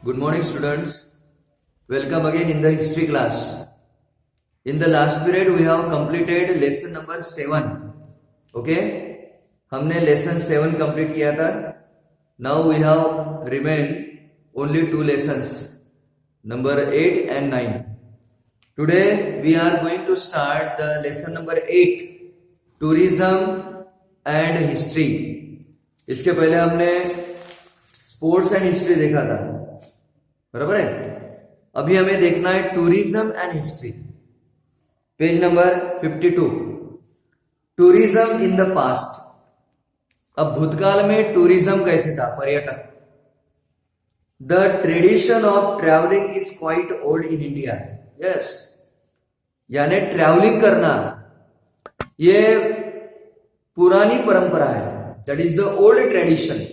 Good morning, students. Welcome again in the history class. In the last period, we have completed lesson number 7. Okay? हमने lesson 7 complete किया था. Now we have remained only 2 lessons, number 8 and 9. Today we are going to start the lesson number 8, tourism and history. इसके पहले हमने sports and history देखा था, बराबर है. अभी हमें देखना है tourism and history. Page number 52. Tourism in the past. अब भूतकाल में टूरिज्म कैसे था, पर्यटक. The tradition of travelling is quite old in India. Yes, यानी ट्रैवलिंग करना ये पुरानी परंपरा है. That is the old tradition.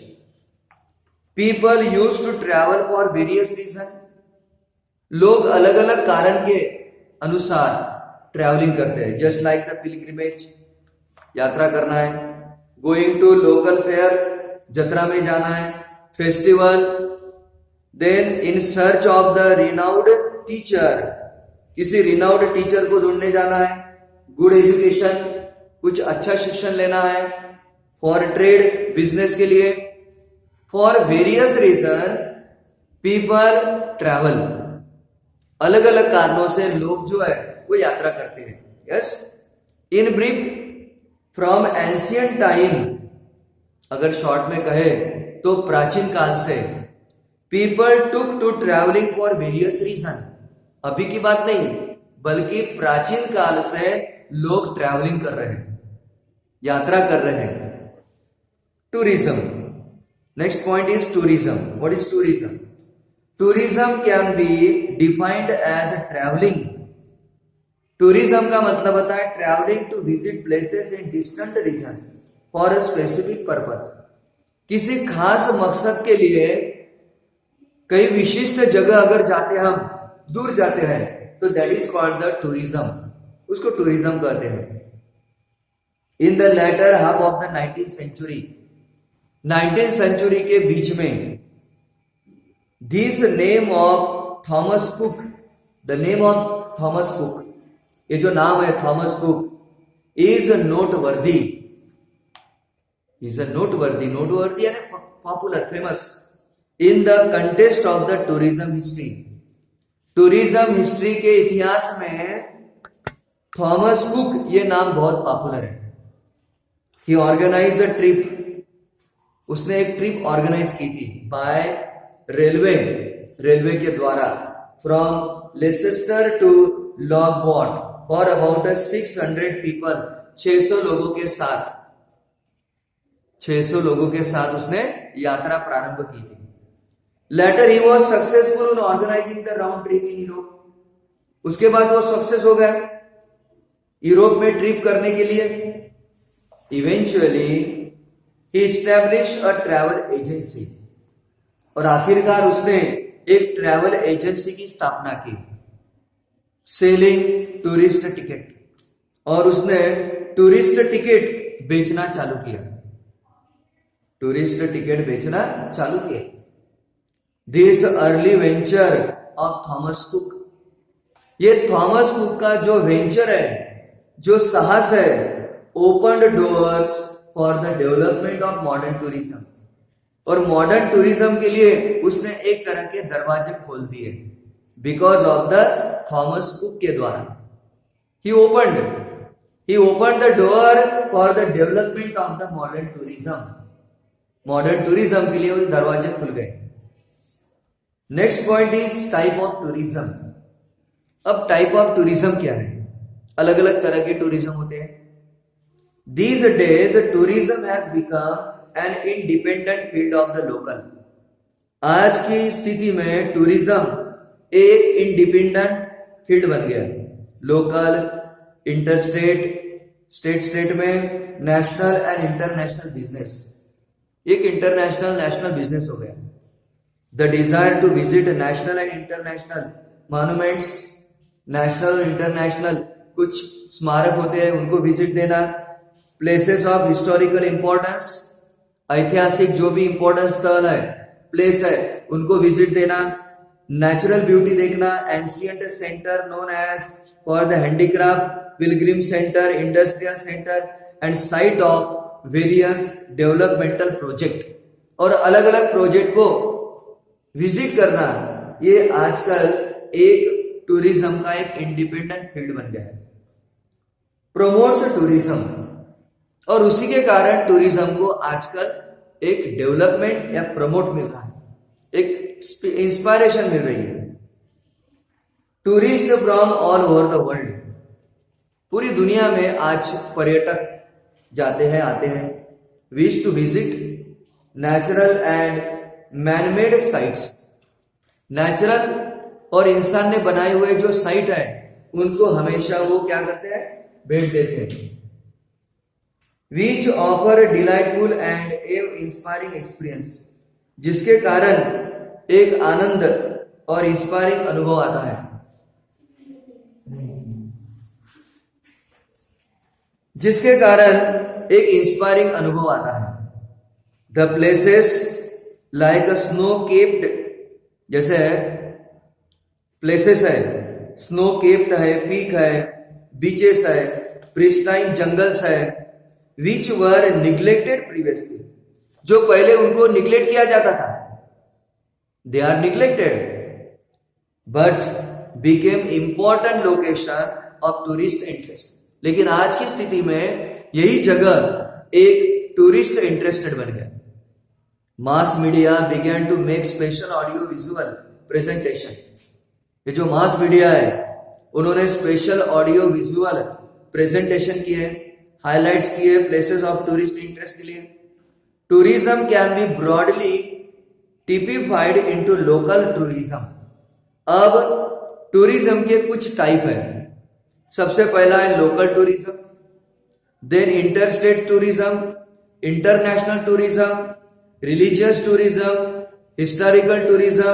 People use to travel for various reason. लोग अलग अलग कारण के अनुसार ट्रैवलिंग करते हैं. जस्ट लाइक द पिलग्रिमेज, यात्रा करना है. गोइंग टू लोकल फेयर, जत्रा में जाना है. Festival. Then in search of the renowned teacher, किसी रिनाउड टीचर को ढूंढने जाना है. गुड एजुकेशन, कुछ अच्छा शिक्षण लेना है. फॉर ट्रेड, बिजनेस के लिए. For various reason people travel. अलग अलग कारणों से लोग जो है वो यात्रा करते हैं. Yes. In brief, from ancient time, अगर शॉर्ट में कहे तो प्राचीन काल से people took to travelling for various reason. अभी की बात नहीं, बल्कि प्राचीन काल से लोग ट्रैवलिंग कर रहे हैं, यात्रा कर रहे हैं. Tourism. Next point is tourism. What is tourism? Tourism can be defined as traveling. Tourism का मतलब होता है traveling to visit places in distant regions for a specific purpose. किसी खास मकसद के लिए कई विशिष्ट जगह अगर जाते हैं, हम दूर जाते हैं, तो that is called the tourism. उसको tourism कहते हैं. In the latter half of the 19th century, 19th century के बीच में, this name of Thomas Cook, the name of Thomas Cook, ये जो नाम है Thomas Cook, is noteworthy. Is a noteworthy, noteworthy यानी popular, famous in the contest of the tourism history. Tourism history के इतिहास में थॉमस कुक ये नाम बहुत पॉपुलर है. ही ऑर्गेनाइज अ ट्रिप. उसने एक ट्रिप ऑर्गेनाइज की थी बाय रेलवे, रेलवे के द्वारा, from Leicester to Loughborough for about 600 people. 600 लोगों के साथ, 600 लोगों के साथ उसने यात्रा प्रारंभ की थी. Later he was successful in organising the round trip in Europe. उसके बाद वो सक्सेस हो गया यूरोप में ट्रिप करने के लिए. Eventually he established a travel agency. और आखिरकार उसने एक ट्रैवल एजेंसी की स्थापना की, सेलिंग टूरिस्ट टिकट. और उसने टूरिस्ट टिकट बेचना चालू किया, टूरिस्ट टिकट बेचना चालू किया. This early venture of Thomas Cook, ये थॉमस कुक का जो वेंचर है, जो साहस है, opened doors for the development of modern tourism. और मॉडर्न टूरिज्म के लिए उसने एक तरह के दरवाजे खोल दिए, because of the Thomas Cook के द्वारा. He opened the door for the development of the modern tourism. Modern tourism के लिए वो दरवाजे खुल गए. Next point is type of tourism. अब टाइप ऑफ टूरिज्म क्या है? अलग अलग तरह के टूरिज्म होते हैं. These days, tourism has become an independent field of the local. आज की स्थिति में टूरिज्म एक इंडिपेंडेंट फील्ड बन गया. लोकल, इंटरस्टेट, स्टेट में, नेशनल एंड इंटरनेशनल बिजनेस. एक इंटरनेशनल नेशनल बिजनेस हो गया. The desire to visit national and international monuments. National और इंटरनेशनल कुछ स्मारक होते हैं, उनको विजिट देना. प्लेसेस ऑफ हिस्टोरिकल इंपॉर्टेंस, ऐतिहासिक जो भी इंपॉर्टेंस स्थल है प्लेस है उनको विजिट देना, नेचुरल ब्यूटी देखना, ancient centre known as for the handicraft, pilgrim centre, industrial centre and site of various developmental project, और अलग अलग प्रोजेक्ट को विजिट करना, ये आजकल एक टूरिज्म का एक इंडिपेंडेंट फील्ड बन गया है, प्रमोट्स टूरिज्म, और उसी के कारण टूरिज्म को आजकल एक डेवलपमेंट या प्रमोट मिल रहा है, एक इंस्पायरेशन मिल रही है। Tourist from all over the world, पूरी दुनिया में आज पर्यटक जाते हैं आते हैं, wish to visit natural and manmade sites, natural और इंसान ने बनाए हुए जो साइट है उनको हमेशा वो क्या करते हैं, भेंट देते हैं। Which offer delightful and inspiring experience, जिसके कारण एक आनंद और इंस्पायरिंग अनुभव आता है, जिसके कारण एक इंस्पायरिंग अनुभव आता है। The places like a snow capped, जैसे प्लेसेस है, स्नो केप्ड है, पीक है, बीचेस है, प्रिस्टाइन जंगल्स है, विच वर निग्लेक्टेड प्रीवियसली, जो पहले उनको निग्लेक्ट किया जाता था, they are neglected but became important location of tourist interest, लेकिन आज की स्थिति में यही जगह एक टूरिस्ट इंटरेस्टेड बन गया। Mass media began to make special audio visual presentation, ये जो मास मीडिया है उन्होंने स्पेशल ऑडियो विजुअल प्रेजेंटेशन किए, हाइलाइट्स किए प्लेसेस ऑफ टूरिस्ट इंटरेस्ट के लिए। Tourism can be broadly typified into local tourism, अब टूरिज्म के कुछ टाइप है, सबसे पहला है local tourism, then interstate tourism, international tourism, religious tourism, historical tourism,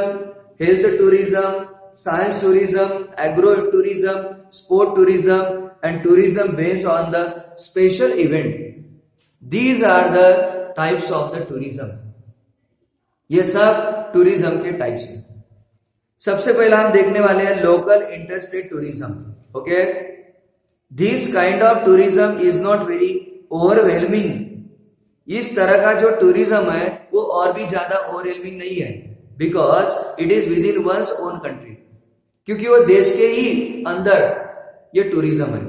health tourism, science tourism, agro tourism, sport tourism and tourism based on the special event, these are the types of the tourism. ये सब tourism के types हैं। सबसे पहला हम देखने वाले हैं local interstate tourism. Okay, this kind of tourism is not very overwhelming, इस तरह का जो टूरिज्म है वो और भी ज्यादा ओवरवेलमिंग नहीं है, because it is with in one's own country, क्योंकि वो देश के ही अंदर ये टूरिज्म है।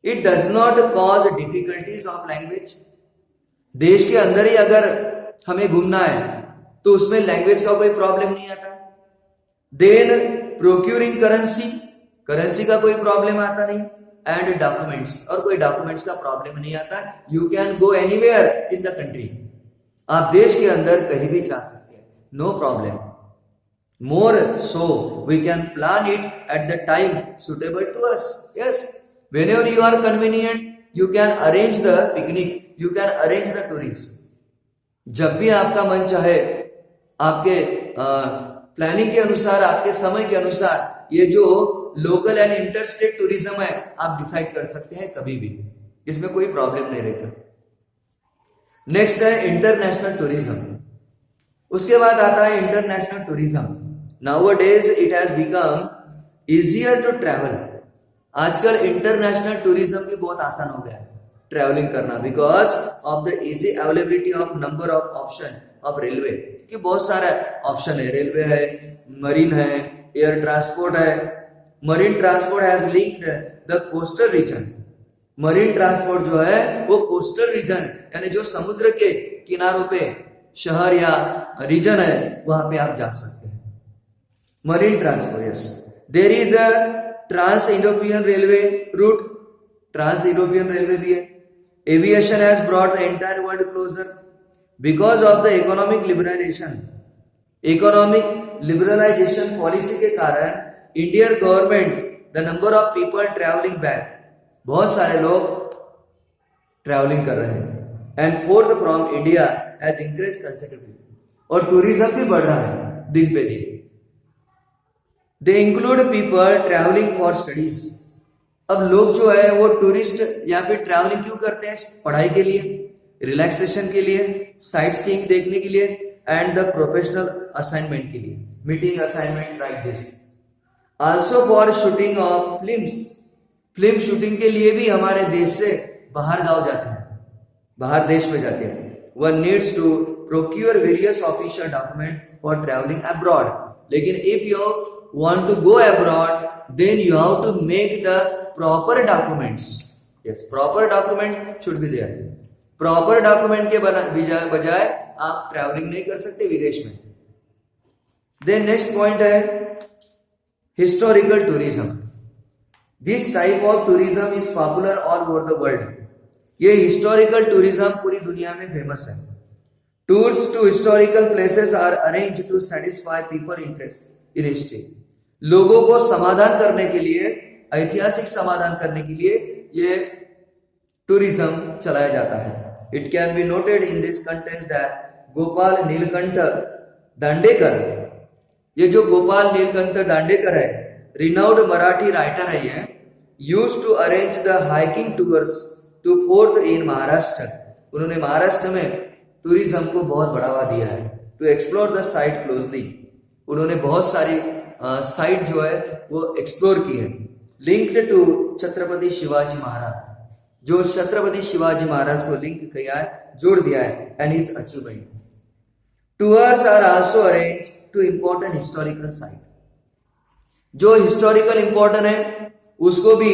It does not cause difficulties of language, देश के अंदर ही अगर हमें घूमना है तो उसमें लैंग्वेज का कोई प्रॉब्लम नहीं आता। देन प्रोक्यूरिंग करेंसी, करेंसी का कोई प्रॉब्लम आता नहीं, एंड डॉक्यूमेंट्स, और कोई डॉक्यूमेंट्स का प्रॉब्लम नहीं आता। You can go anywhere in the country, आप देश के अंदर कहीं भी जा सकते हैं, no problem. More so we can plan it at the time suitable to us. Yes, whenever you are convenient you can arrange the picnic, you can arrange the tourism, जब भी आपका मन चाहे आपके प्लानिंग के अनुसार, आपके समय के अनुसार ये जो लोकल एंड इंटरस्टेट टूरिज्म है आप डिसाइड कर सकते हैं कभी भी, इसमें कोई प्रॉब्लम नहीं रहता। नेक्स्ट है इंटरनेशनल टूरिज्म, उसके बाद आता है international tourism. Nowadays it has become easier to travel, आजकल इंटरनेशनल टूरिज्म भी बहुत आसान हो गया है ट्रैवलिंग करना, because of the easy availability of number of option of railway, कि बहुत सारा ऑप्शन है, रेलवे है, मरीन है, एयर ट्रांसपोर्ट है। Marine transport has linked the coastal region, marine transport जो है वो कोस्टल रीजन यानी जो समुद्र के किनारों पे शहर या रीजन है वहां पे आप जा सकते हैं। Marine transport, yes. There is a trans European railway route, trans European railway भी है। Aviation has brought the entire world closer because of the economic liberalisation, economic liberalisation policy के कारण Indian government the number of people travelling back, बहुत सारे लोग travelling कर रहे हैं। And forth from India has increase considerably, और tourism भी बढ़ रहा है दिन पे दिन। They include people travelling for studies, अब लोग जो है वो टूरिस्ट यहाँ पे ट्रैवलिंग क्यों करते हैं? पढ़ाई के लिए, रिलैक्सेशन के लिए, साइट सीइंग देखने के लिए, एंड द प्रोफेशनल असाइनमेंट के लिए, meeting assignment like this. Also for shooting of films, film shooting के लिए भी हमारे देश से बाहर गांव जाते हैं, बाहर देश में जाते हैं। One needs to procure various official document for travelling abroad, लेकिन if you want to go abroad then you have to make the proper documents. Yes, proper document should be there. Proper document के बजाय आप travelling नहीं कर सकते विदेश में। Then next point है historical tourism. This type of tourism is popular all over the world. ये हिस्टोरिकल टूरिज्म पूरी दुनिया में फेमस है। Tours to historical places are arrange to satisfy people interest in history. लोगों को समाधान करने के लिए, ऐतिहासिक समाधान करने के लिए ये टूरिज्म चलाया जाता है। It can be noted in this content that Gopal Neelkanth Dandekar, ये जो गोपाल नीलकंठ दांडेकर है, रिनाउड मराठी राइटर है, ये used to arrange the hiking tours to forts in Maharashtra. उन्होंने महाराष्ट्र में टूरिज्म को बहुत बढ़ावा दिया है। To explore the site closely, उन्होंने बहुत सारी साइट जो है वो एक्सप्लोर की है। लिंक्ड टू छत्रपति शिवाजी महाराज, जो छत्रपति शिवाजी महाराज को लिंक किया है, जोड़ दिया है, and his achievement. Tours are also arrange to important historical site. जो हिस्टोरिकल इंपॉर्टेंट है उसको भी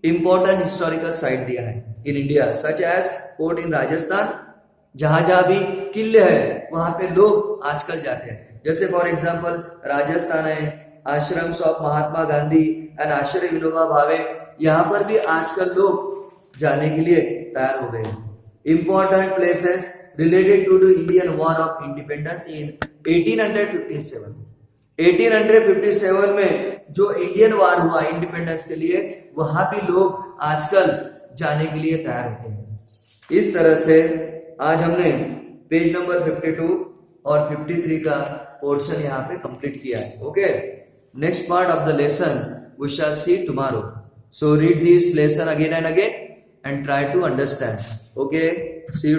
इंपॉर्टेंट हिस्टोरिकल साइट दिया है in India, such as fort in Rajasthan. जहां जहां भी किले है वहां पे लोग आजकल जाते हैं। जैसे फॉर एग्जांपल राजस्थान है, आश्रम्स ऑफ महात्मा गांधी एंड आश्रय विनोबा भावे, यहाँ पर भी आजकल लोग जाने के लिए तैयार हो गए। Important places related to the Indian war of independence in 1857। 1857 में जो इंडियन वॉर हुआ इंडिपेंडेंस के लिए, वहां भी लोग आजकल जाने के लिए तैयार होते हैं। इस तरह से आज हमने पेज नंबर 52 और 53 का पोर्शन यहाँ पे कंप्लीट किया है। Okay, next part of the lesson we shall see tomorrow. So read this lesson again and again and try to understand. Okay, see you.